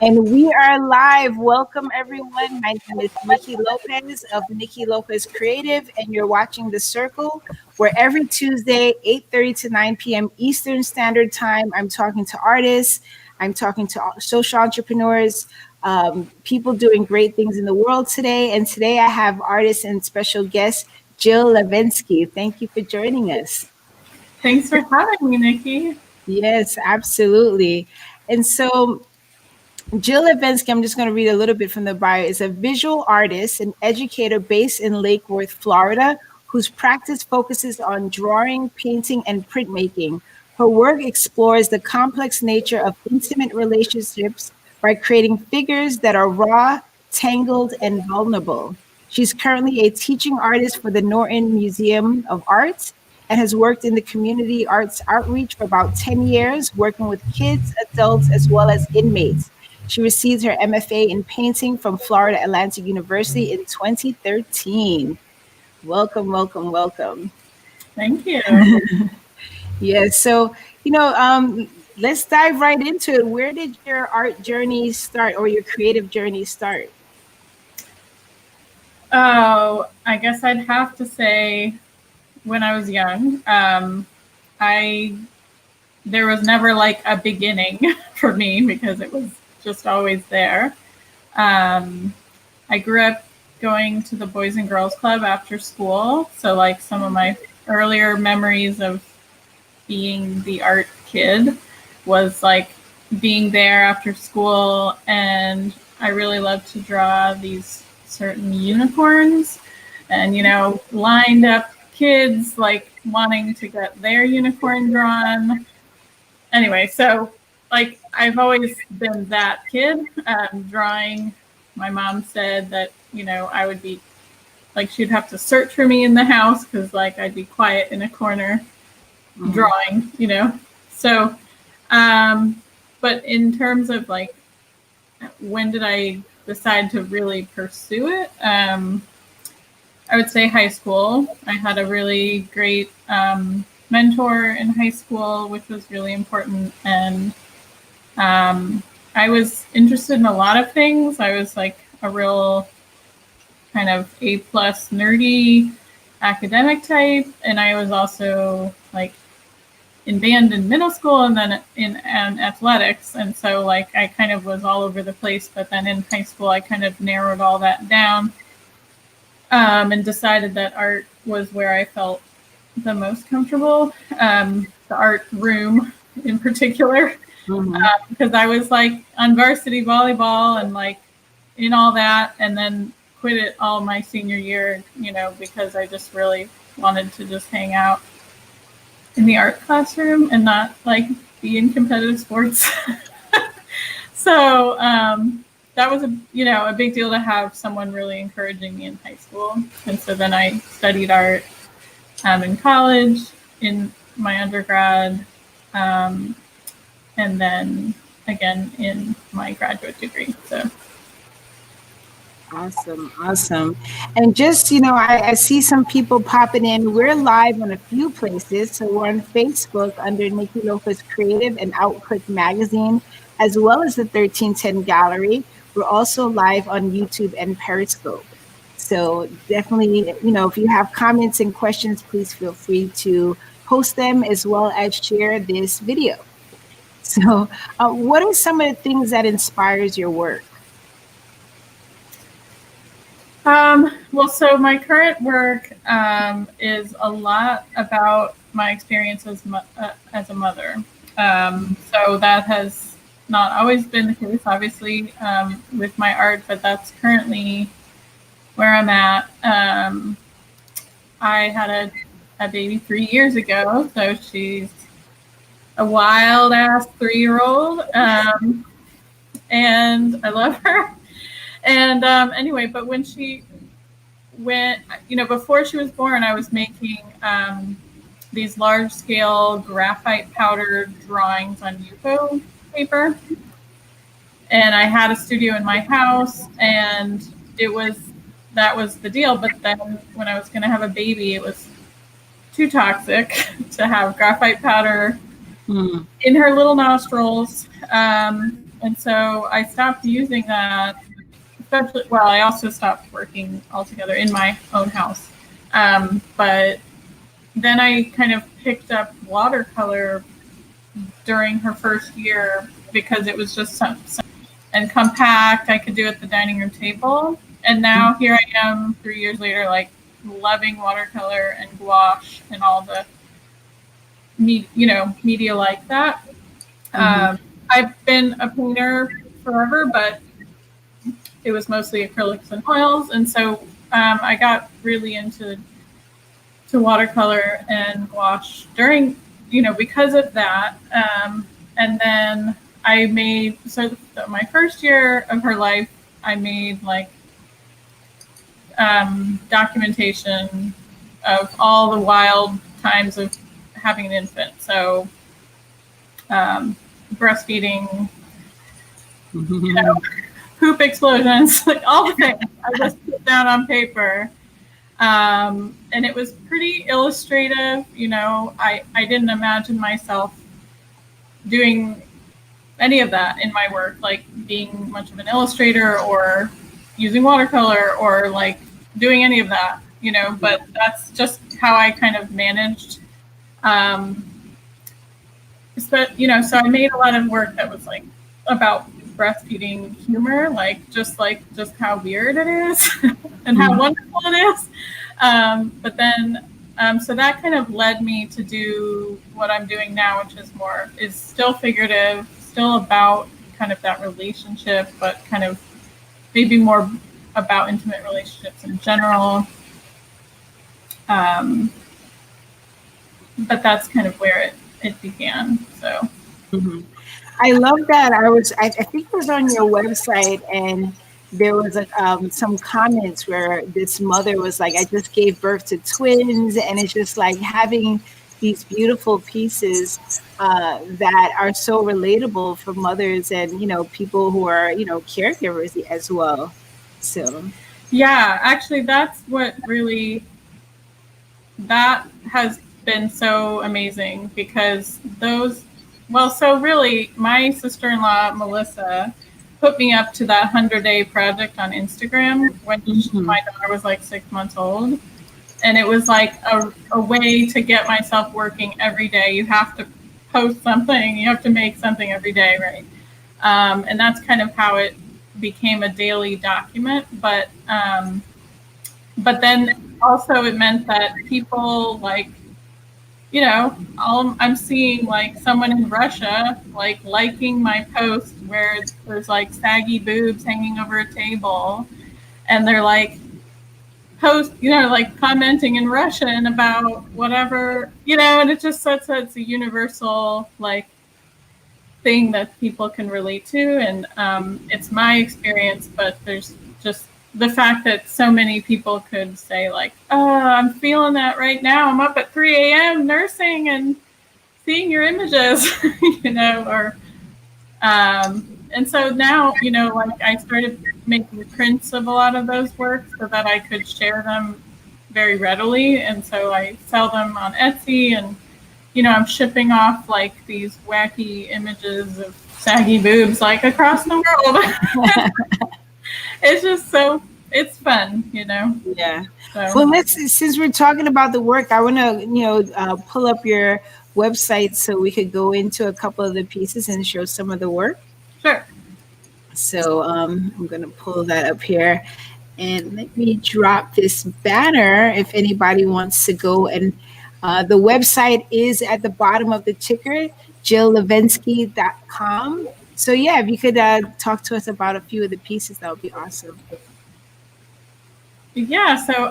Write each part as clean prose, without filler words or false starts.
And we are live. Welcome, everyone. My name is Niki Lopez of Niki Lopez Creative, and you're watching The Circle, where every Tuesday, 8:30 to 9 p.m. Eastern Standard Time, I'm talking to artists, I'm talking to social entrepreneurs, people doing great things in the world today. And today I have artist and special guest, Jill Lavetsky. Thank you for joining us. Thanks for having me, Niki. Yes, absolutely. And so Jill Lavetsky, I'm just going to read a little bit from the bio, is a visual artist and educator based in Lake Worth, Florida, whose practice focuses on drawing, painting, and printmaking. Her work explores the complex nature of intimate relationships by creating figures that are raw, tangled, and vulnerable. She's currently a teaching artist for the Norton Museum of Art and has worked in the community arts outreach for about 10 years, working with kids, adults, as well as inmates. She received her MFA in painting from Florida Atlantic University in 2013. Welcome, welcome, welcome. Thank you. Yes, so, let's dive right into it. Where did your art journey start, or your creative journey start? Oh, I guess I'd have to say when I was young, there was never like a beginning for me because it was just always there. I grew up going to the Boys and Girls Club after school. So like some of my earlier memories of being the art kid was like being there after school. And I really loved to draw these certain unicorns and, lined up kids like wanting to get their unicorn drawn. Anyway, so like I've always been that kid drawing. My mom said that, I would be like, she'd have to search for me in the house because like I'd be quiet in a corner drawing, So, but in terms of like, when did I decide to really pursue it? I would say high school. I had a really great mentor in high school, which was really important. And I was interested in a lot of things. I was like a real kind of A+ nerdy academic type. And I was also like in band in middle school and then in athletics. And so like I kind of was all over the place. But then in high school, I kind of narrowed all that down and decided that art was where I felt the most comfortable, the art room in particular, because I was like on varsity volleyball and like in all that, and then quit it all my senior year, because I just really wanted to just hang out in the art classroom and not like be in competitive sports. So that was a big deal to have someone really encouraging me in high school. And so then I studied art in college, in my undergrad, and then again in my graduate degree. So Awesome. And just, I see some people popping in. We're live on a few places. So we're on Facebook under Niki Lopez Creative and Output Magazine, as well as the 1310 Gallery. We're also live on YouTube and Periscope. So definitely, if you have comments and questions, please feel free to post them as well as share this video. So what are some of the things that inspires your work? Well, so my current work is a lot about my experience as a mother. So that has not always been the case, obviously, with my art, but that's currently where I'm at. I had a baby 3 years ago, so she's a wild ass 3-year-old, and I love her. And anyway, but when she went, before she was born, I was making these large scale graphite powder drawings on Yupo paper. And I had a studio in my house, and that was the deal. But then when I was going to have a baby, it was too toxic to have graphite powder Mm. in her little nostrils. And so I stopped using that, especially, well, I also stopped working altogether in my own house. But then I kind of picked up watercolor during her first year because it was just some and compact. I could do at the dining room table. And now here I am 3 years later, like loving watercolor and gouache and all the media like that. I've been a painter forever, but it was mostly acrylics and oils, and so I got really into watercolor and gouache during, because of that. And then I made, so my first year of her life, I made like documentation of all the wild times of having an infant. So breastfeeding, poop explosions, like all the things. I just put down on paper. And it was pretty illustrative. I didn't imagine myself doing any of that in my work, like being much of an illustrator or using watercolor or like doing any of that, but that's just how I kind of managed. So I made a lot of work that was like about breastfeeding humor, just how weird it is and how wonderful it is. But then, so that kind of led me to do what I'm doing now, which is still figurative, still about kind of that relationship, but kind of maybe more about intimate relationships in general. But that's kind of where it began. So. I love that. I think it was on your website, and there was some comments where this mother was like, I just gave birth to twins, and it's just like having these beautiful pieces that are so relatable for mothers and, people who are, caregivers as well. So. Yeah, actually, that's what really, that has been so amazing because so really my sister-in-law, Melissa, put me up to that 100-day project on Instagram when my daughter was like 6 months old. And it was like a way to get myself working every day. You have to post something, you have to make something every day, right? And that's kind of how it became a daily document. But then also it meant that people like, I'm seeing like someone in Russia like liking my post where there's like saggy boobs hanging over a table, and they're like like commenting in Russian about whatever, and it's just it's a universal like thing that people can relate to, and it's my experience, but there's just the fact that so many people could say like, oh, I'm feeling that right now. I'm up at 3 a.m. nursing and seeing your images, or and so now, like I started making prints of a lot of those works so that I could share them very readily. And so I sell them on Etsy, and, I'm shipping off like these wacky images of saggy boobs like across the world. It's just it's fun, Yeah. So. Well, since we're talking about the work, I want to, pull up your website so we could go into a couple of the pieces and show some of the work. Sure. So I'm going to pull that up here, and let me drop this banner if anybody wants to go. And the website is at the bottom of the ticker, JillLavetsky.com. So yeah, if you could talk to us about a few of the pieces, that would be awesome. Yeah. So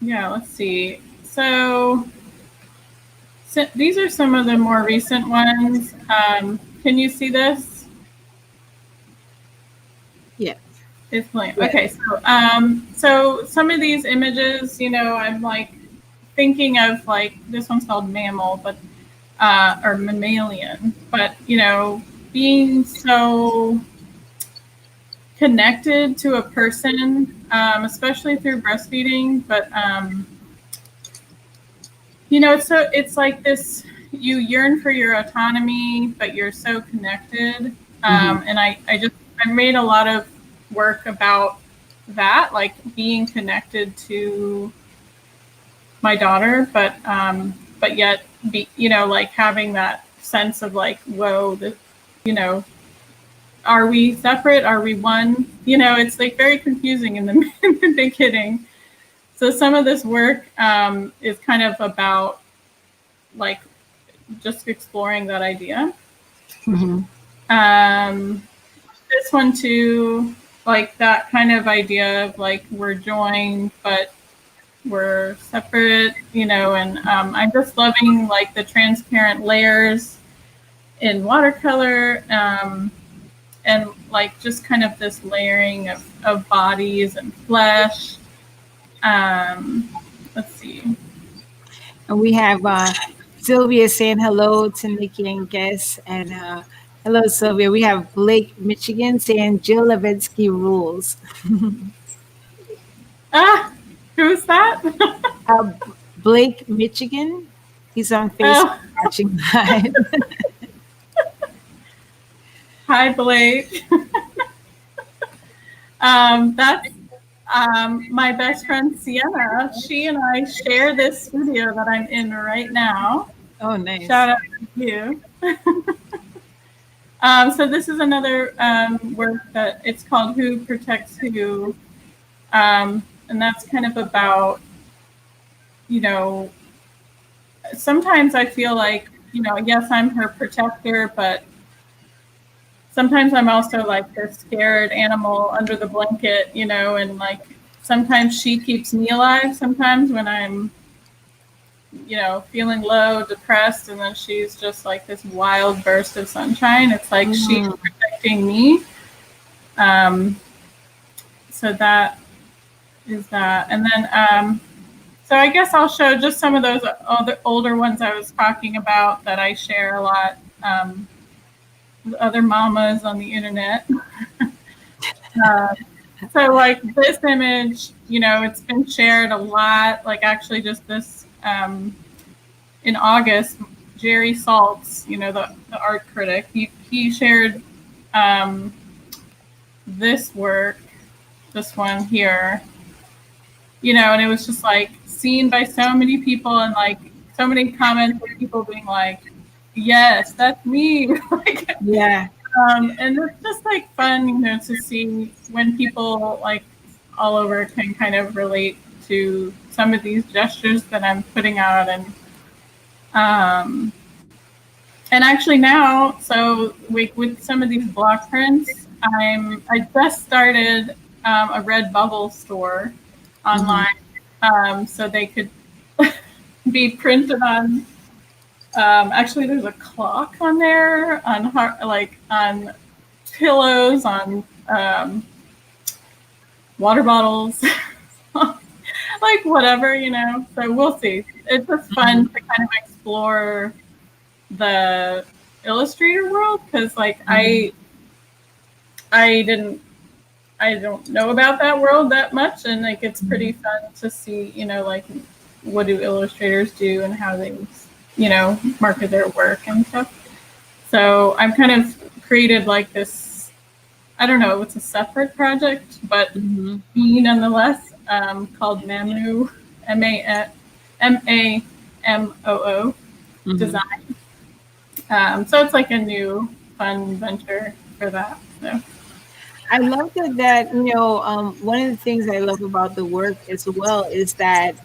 let's see. So these are some of the more recent ones. Can you see this? Yeah. It's blank. Okay, so some of these images, I'm like thinking of like this one's called mammal, but or mammalian, but being so connected to a person, especially through breastfeeding, but it's like this, you yearn for your autonomy, but you're so connected. And I made a lot of work about that, like being connected to my daughter, but yet like having that sense of like, whoa, you know, are we separate? Are we one? It's like very confusing in the, in the beginning. So some of this work is kind of about like just exploring that idea. This one too, like that kind of idea of like we're joined, but we're separate, and I'm just loving like the transparent layers in watercolor, and like just kind of this layering of bodies and flesh. Let's see. And we have Sylvia saying hello to Nikki and Guess. And hello, Sylvia. We have Blake, Michigan saying Jill Lavetsky rules. Who's that? Blake, Michigan. He's on Facebook watching live. Hi, Blake. That's my best friend, Sienna. She and I share this studio that I'm in right now. Oh, nice. Shout out to you. So this is another work that it's called Who Protects Who. And that's kind of about, sometimes I feel like, yes, I'm her protector, but sometimes I'm also like the scared animal under the blanket, and like sometimes she keeps me alive sometimes when I'm, feeling low, depressed, and then she's just like this wild burst of sunshine. It's like she's protecting me. So that is that. And then, so I guess I'll show just some of those older ones I was talking about that I share a lot. Other mamas on the internet. So like this image, it's been shared a lot. Like actually just this in August, Jerry Saltz, the art critic, he shared this work, this one here, and it was just like seen by so many people and like so many comments of people being like, yes, that's me. Like, yeah. And it's just like fun, to see when people like all over can kind of relate to some of these gestures that I'm putting out. And actually now, so with some of these block prints, I just started a Redbubble store online, so they could be printed on. Actually, there's a clock on there, on pillows, on water bottles, like whatever, So we'll see. It's just fun to kind of explore the Illustrator world because, like, I don't know about that world that much, and like it's pretty fun to see, like what do illustrators do and how they market their work and stuff. So I've kind of created like this, I don't know, it's a separate project, but nonetheless, called Mamoo, Mamoo design. So it's like a new fun venture for that. So I love that one of the things I love about the work as well is that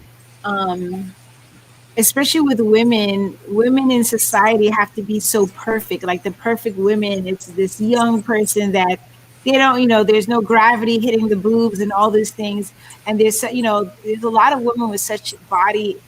especially with women in society have to be so perfect. Like the perfect women, it's this young person that they don't, there's no gravity hitting the boobs and all these things. And there's a lot of women with such body,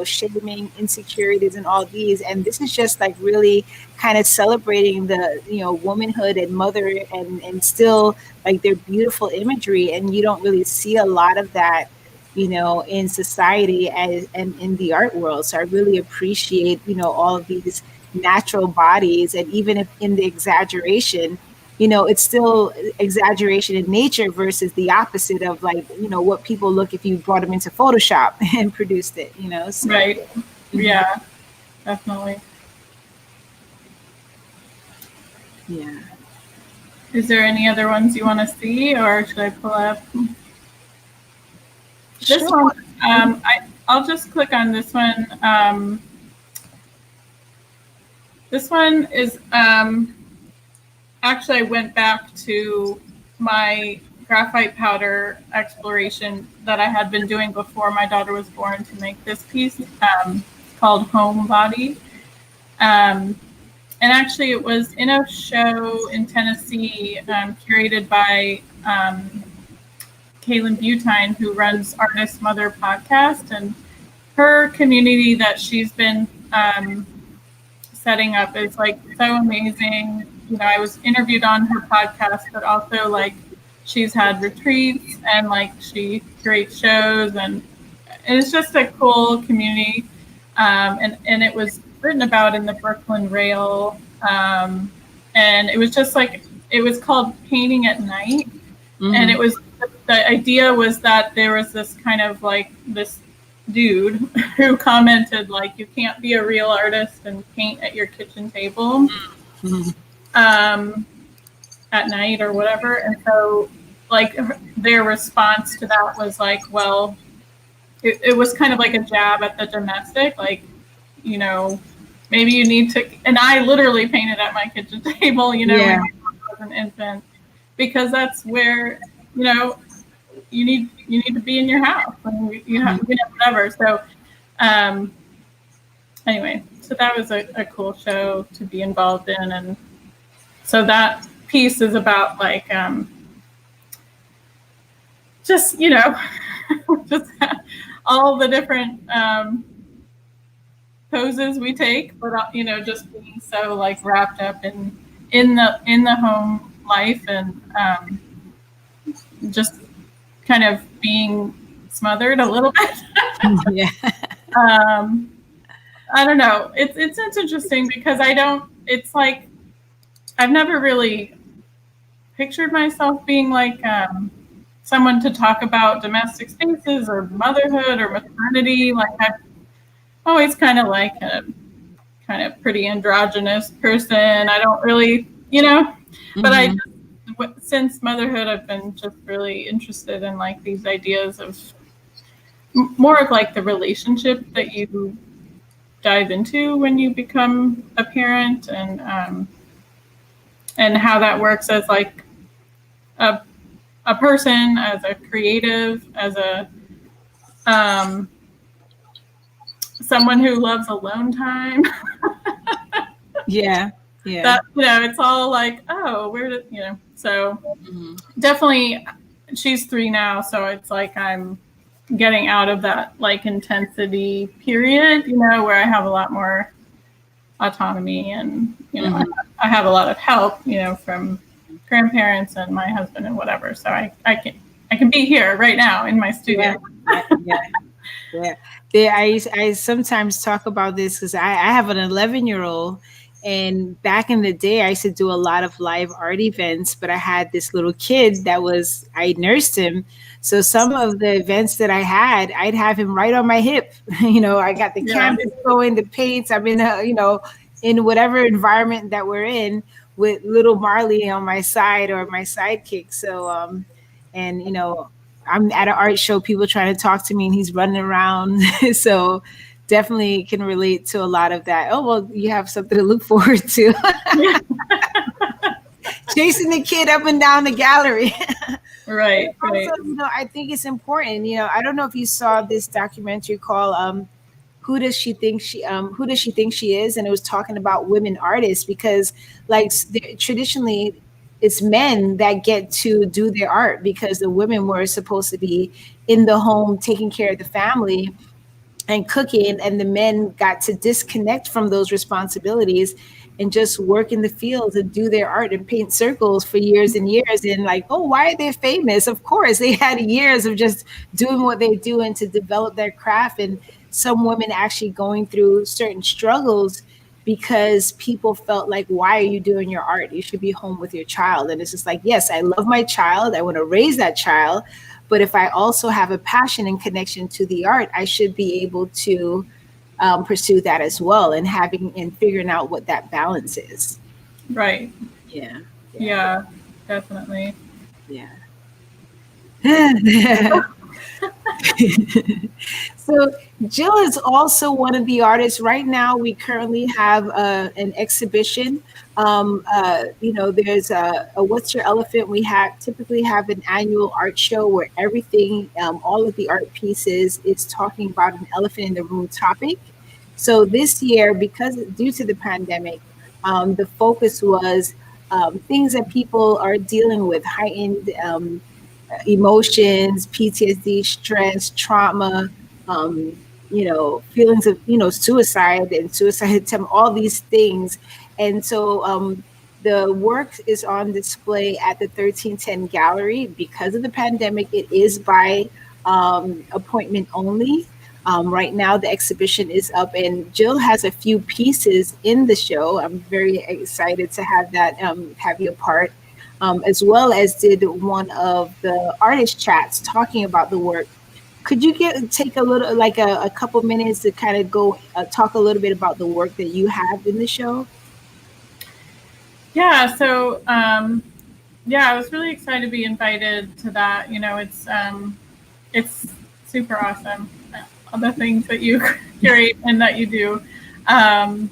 shaming, insecurities and all these. And this is just like really kind of celebrating the, womanhood and mother and still like their beautiful imagery. And you don't really see a lot of that in society and in the art world. So I really appreciate, all of these natural bodies. And even if in the exaggeration, it's still exaggeration in nature versus the opposite of like, what people look if you brought them into Photoshop and produced it, So. Right. Yeah, definitely. Yeah. Is there any other ones you want to see, or should I pull up this Sure. one? I'll just click on this one. This one is actually, I went back to my graphite powder exploration that I had been doing before my daughter was born to make this piece called Homebody. And actually, it was in a show in Tennessee curated by Kaylin Butine, who runs Artist Mother podcast. And her community that she's been setting up is like so amazing. You know, I was interviewed on her podcast, but also like she's had retreats and like she creates shows, and it's just a cool community. And it was written about in the Brooklyn Rail, and it was just like it was called Painting at Night, and it was the idea was that there was this kind of like this dude who commented like you can't be a real artist and paint at your kitchen table at night or whatever. And so like their response to that was like, well, it was kind of like a jab at the domestic, like, you know, maybe you need to, and I literally painted at my kitchen table, you know, when I was an infant, because that's where, you know, you need to be in your house and you have, you know, whatever. So anyway, so that was a cool show to be involved in. And so that piece is about like just, you know, just all the different poses we take, but you know, just being so like wrapped up in the home life, and just kind of being smothered a little bit. Yeah. I don't know. It's interesting because it's like I've never really pictured myself being like someone to talk about domestic spaces or motherhood or maternity. Like I've always kind of like a kind of pretty androgynous person. I don't really, you know, but I just, since motherhood, I've been just really interested in like these ideas of more of like the relationship that you dive into when you become a parent, and how that works as like a person, as a creative, as a someone who loves alone time. Yeah. That, you know, it's all like, oh, where did, you know, so definitely she's 3 now, so it's like I'm getting out of that like intensity period, you know, where I have a lot more autonomy, and you know, I have a lot of help, you know, from grandparents and my husband and whatever, so I can be here right now in my studio. I sometimes talk about this because I have an 11-year-old, and back in the day I used to do a lot of live art events, but I had this little kid I nursed him. So some of the events that I had, I'd have him right on my hip. You know, I got the canvas going, the paints. I'm in you know, in whatever environment that we're in with little Marley on my side or my sidekick. So, and you know, I'm at an art show, people trying to talk to me, and he's running around. So definitely can relate to a lot of that. Oh, well, you have something to look forward to. Chasing the kid up and down the gallery. Right. Also, you know, I think it's important. You know, I don't know if you saw this documentary called who does she think she is, and it was talking about women artists, because like traditionally it's men that get to do their art, because the women were supposed to be in the home taking care of the family and cooking, and the men got to disconnect from those responsibilities and just work in the fields and do their art and paint circles for years and years. And like, oh, why are they famous? Of course, they had years of just doing what they do and to develop their craft. And some women actually going through certain struggles because people felt like, why are you doing your art? You should be home with your child. And it's just like, yes, I love my child. I want to raise that child. But if I also have a passion and connection to the art, I should be able to pursue that as well, and having and figuring out what that balance is. Right. Yeah. Yeah, definitely. Yeah. Yeah. So Jill is also one of the artists. Right now, we currently have an exhibition. There's a What's Your Elephant? We have typically have an annual art show where everything, all of the art pieces, is talking about an elephant in the room topic. So this year, because due to the pandemic, the focus was things that people are dealing with, heightened emotions, PTSD, stress, trauma, feelings of, suicide and suicide attempt, all these things. And so the work is on display at the 1310 Gallery. Because of the pandemic, it is by appointment only. Right now, the exhibition is up, and Jill has a few pieces in the show. I'm very excited to have that, have you a part, as well as did one of the artist chats talking about the work. Could you take a little, like a couple minutes to kind of go talk a little bit about the work that you have in the show? Yeah. So, yeah, I was really excited to be invited to that. It's super awesome. All the things that you curate and that you do. Um,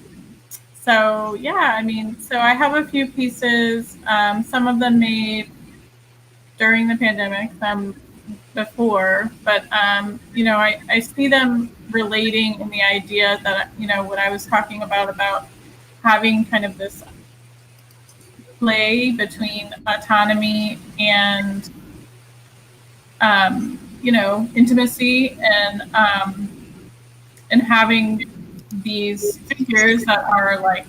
so yeah, I mean, so I have a few pieces. Some of them made during the pandemic, some before, but I see them relating in the idea that what I was talking about having kind of this play between autonomy and intimacy, and having these figures that are like,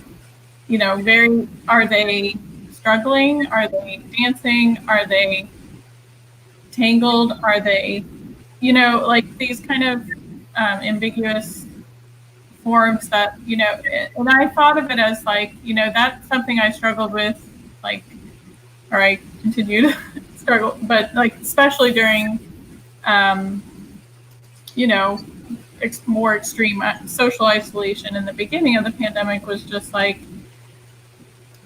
very, are they struggling? Are they dancing? Are they tangled? Are they, like these kind of ambiguous forms that, and I thought of it as like, that's something I struggled with, like, or I continue to struggle, but like, especially during, you know, more extreme social isolation in the beginning of the pandemic was just like,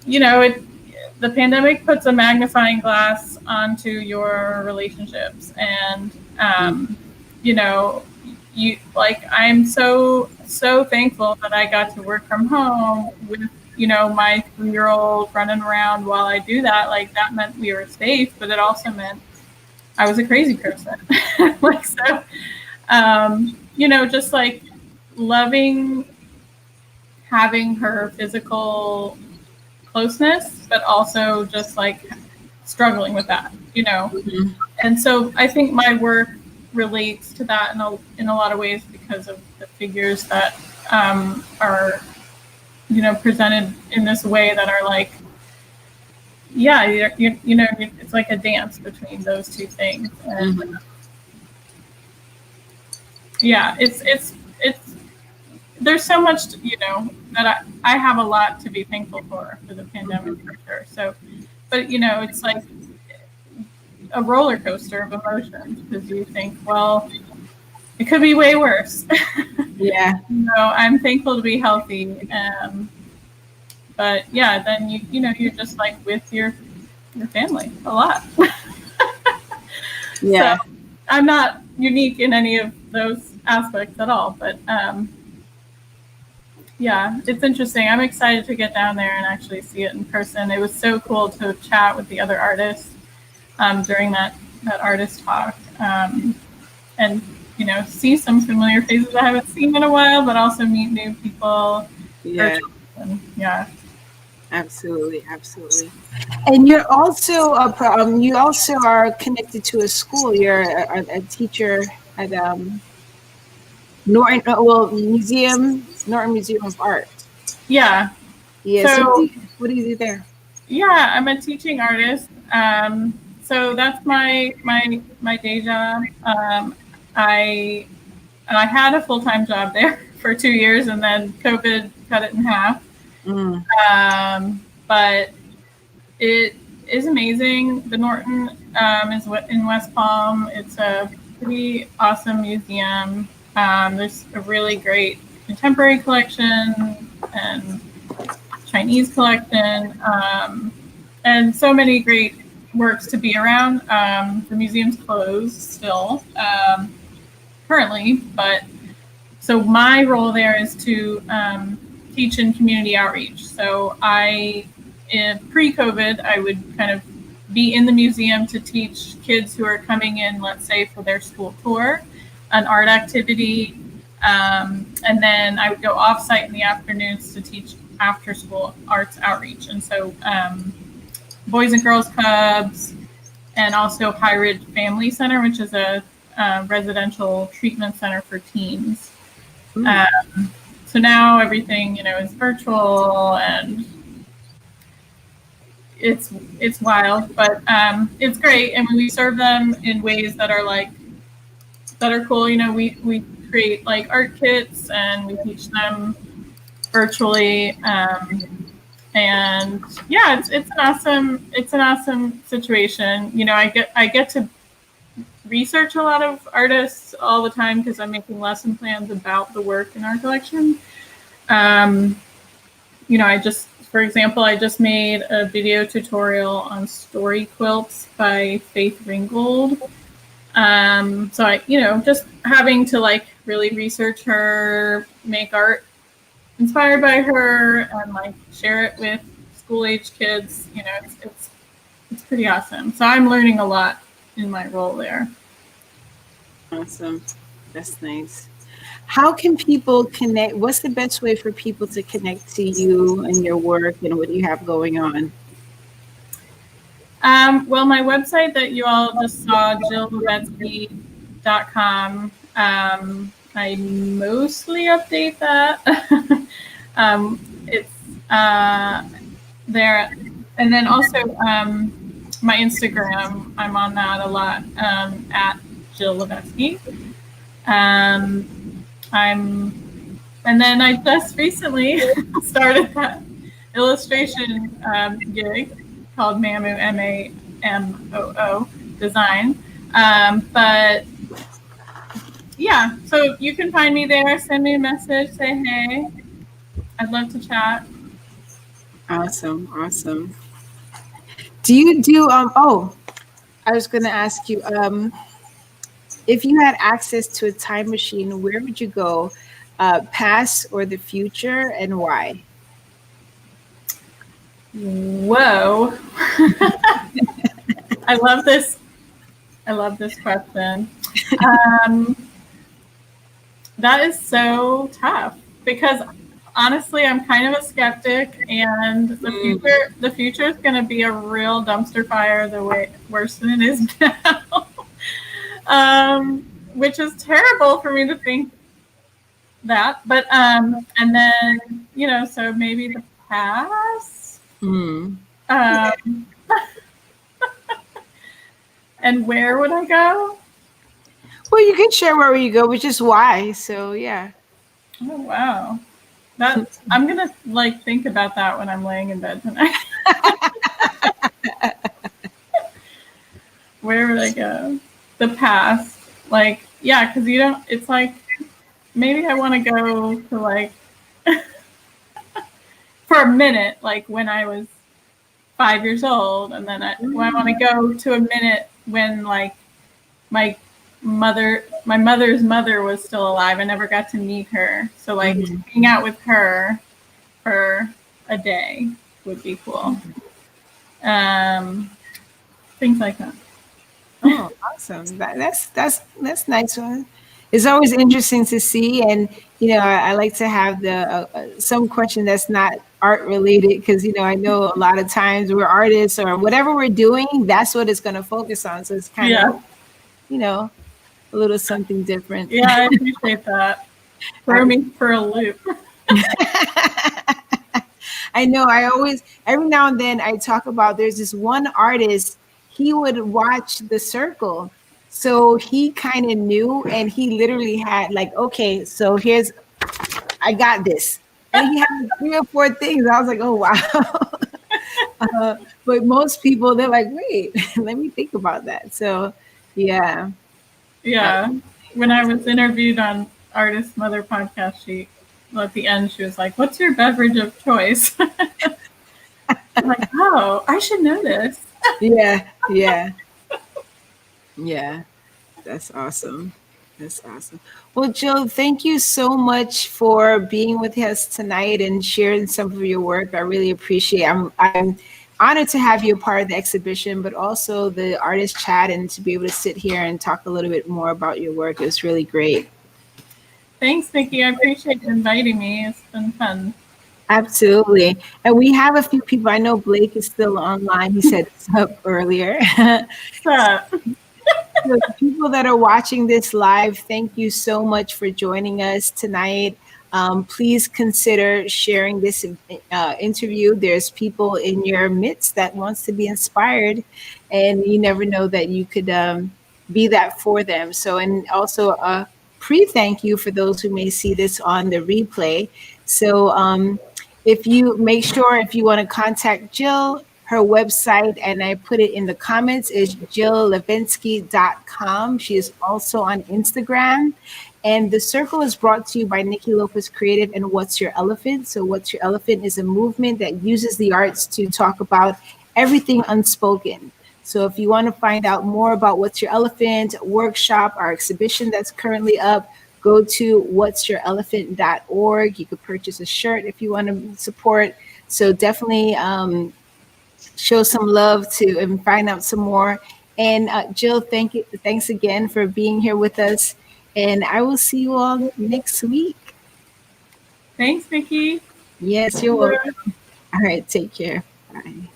the pandemic puts a magnifying glass onto your relationships, and I'm so thankful that I got to work from home with my 3-year-old running around while I do that. Like, that meant we were safe, but it also meant I was a crazy person. Like, so just like loving having her physical closeness, but also just like struggling with that, Mm-hmm. And so I think my work relates to that in a lot of ways because of the figures that are, presented in this way that are like, yeah, it's like a dance between those two things. And Mm-hmm. yeah, it's there's so much, that I have a lot to be thankful for the pandemic, for sure. So, but it's like a roller coaster of emotions, because you think, well, it could be way worse. Yeah. I'm thankful to be healthy. But yeah, then you're just like with your family a lot. Yeah. So I'm not unique in any of those aspects at all, but yeah, it's interesting. I'm excited to get down there and actually see it in person. It was so cool to chat with the other artists during that artist talk, and see some familiar faces I haven't seen in a while, but also meet new people. Yeah. Yeah. Absolutely, absolutely. And you're also you also are connected to a school. You're a teacher at Norton, Norton Museum of Art. Yeah. Yeah. So what do you do there? Yeah, I'm a teaching artist. So that's my day job. I had a full-time job there for 2 years, and then COVID cut it in half. But it is amazing. The Norton is in West Palm. It's a pretty awesome museum. There's a really great contemporary collection and Chinese collection, and so many great works to be around. The museum's closed still currently, but so my role there is to teach in community outreach. So pre-COVID, I would kind of be in the museum to teach kids who are coming in, let's say, for their school tour, an art activity, and then I would go off-site in the afternoons to teach after-school arts outreach. And so Boys and Girls Clubs, and also High Ridge Family Center, which is a residential treatment center for teens. So now everything, is virtual, and it's wild, but it's great. And we serve them in ways that are cool. We create like art kits, and we teach them virtually. And yeah, it's an awesome situation. I get to research a lot of artists all the time because I'm making lesson plans about the work in our collection. For example, I just made a video tutorial on story quilts by Faith Ringgold. So I, just having to really research her, make art inspired by her, and share it with school age kids. It's pretty awesome. So I'm learning a lot in my role there. Awesome. That's nice. How can people connect? What's the best way for people to connect to you and your work and what you have going on? Well, my website that you all just saw, Lavetsky.com, I mostly update that. It's there. And then also my Instagram, I'm on that a lot, at Jill Lavetsky. And then I just recently started that illustration gig called Mamoo, Mamoo design. But yeah, so you can find me there, send me a message, say hey. I'd love to chat. Awesome. Do you do I was going to ask you, if you had access to a time machine, where would you go? Past or the future, and why? Whoa. I love this question. That is so tough because honestly, I'm kind of a skeptic, and the future is going to be a real dumpster fire worse than it is now. Which is terrible for me to think that, but and then so maybe the past. And where would I go? Well, you can share where you go, which is why. So yeah. Oh wow, I'm gonna think about that when I'm laying in bed tonight. Where would I go? The past, yeah, because it's maybe I want to go to for a minute, when I was 5 years old, and then I want to go to a minute when my mother's mother was still alive. I never got to meet her, so hang out with her for a day would be cool. Things like that. Oh, awesome! That's nice one. It's always interesting to see, and I like to have the some question that's not art related, because I know a lot of times we're artists or whatever we're doing, that's what it's going to focus on. So it's kind of a little something different. Yeah, I appreciate that. Throw me for a loop. I know. Every now and then I talk about, there's this one artist, he would watch The Circle. So he kind of knew, and he literally had okay, so I got this. And he had 3 or 4 things. I was like, oh, wow. But most people, they're like, wait, let me think about that. So, yeah. Yeah. When I was interviewed on Artist Mother podcast, Well, at the end, she was like, "What's your beverage of choice?" I'm like, "Oh, I should know this." Yeah, yeah, yeah. That's awesome. That's awesome. Well, Jill, thank you so much for being with us tonight and sharing some of your work. I really appreciate it. I'm honored to have you a part of the exhibition, but also the artist chat and to be able to sit here and talk a little bit more about your work. It was really great. Thanks, Nikki. I appreciate you inviting me. It's been fun. Absolutely. And we have a few people. I know Blake is still online. He said it's up earlier. So, So the people that are watching this live, thank you so much for joining us tonight. Please consider sharing this interview. There's people in your midst that wants to be inspired, and you never know that you could be that for them. So, and also a pre-thank you for those who may see this on the replay. So, if you make sure if you want to contact Jill, her website, and I put it in the comments, is jilllavetsky.com. She is also on Instagram. And the circle is brought to you by Niki Lopez Creative and What's Your Elephant. So, What's Your Elephant is a movement that uses the arts to talk about everything unspoken. So, if you want to find out more about What's Your Elephant workshop, our exhibition that's currently up, go to what'syourelephant.org. You could purchase a shirt if you want to support. So, definitely show some love to and find out some more. And Jill, thank you. Thanks again for being here with us. And I will see you all next week. thanks, Nikki. Yes, you're welcome. All right, take care. Bye.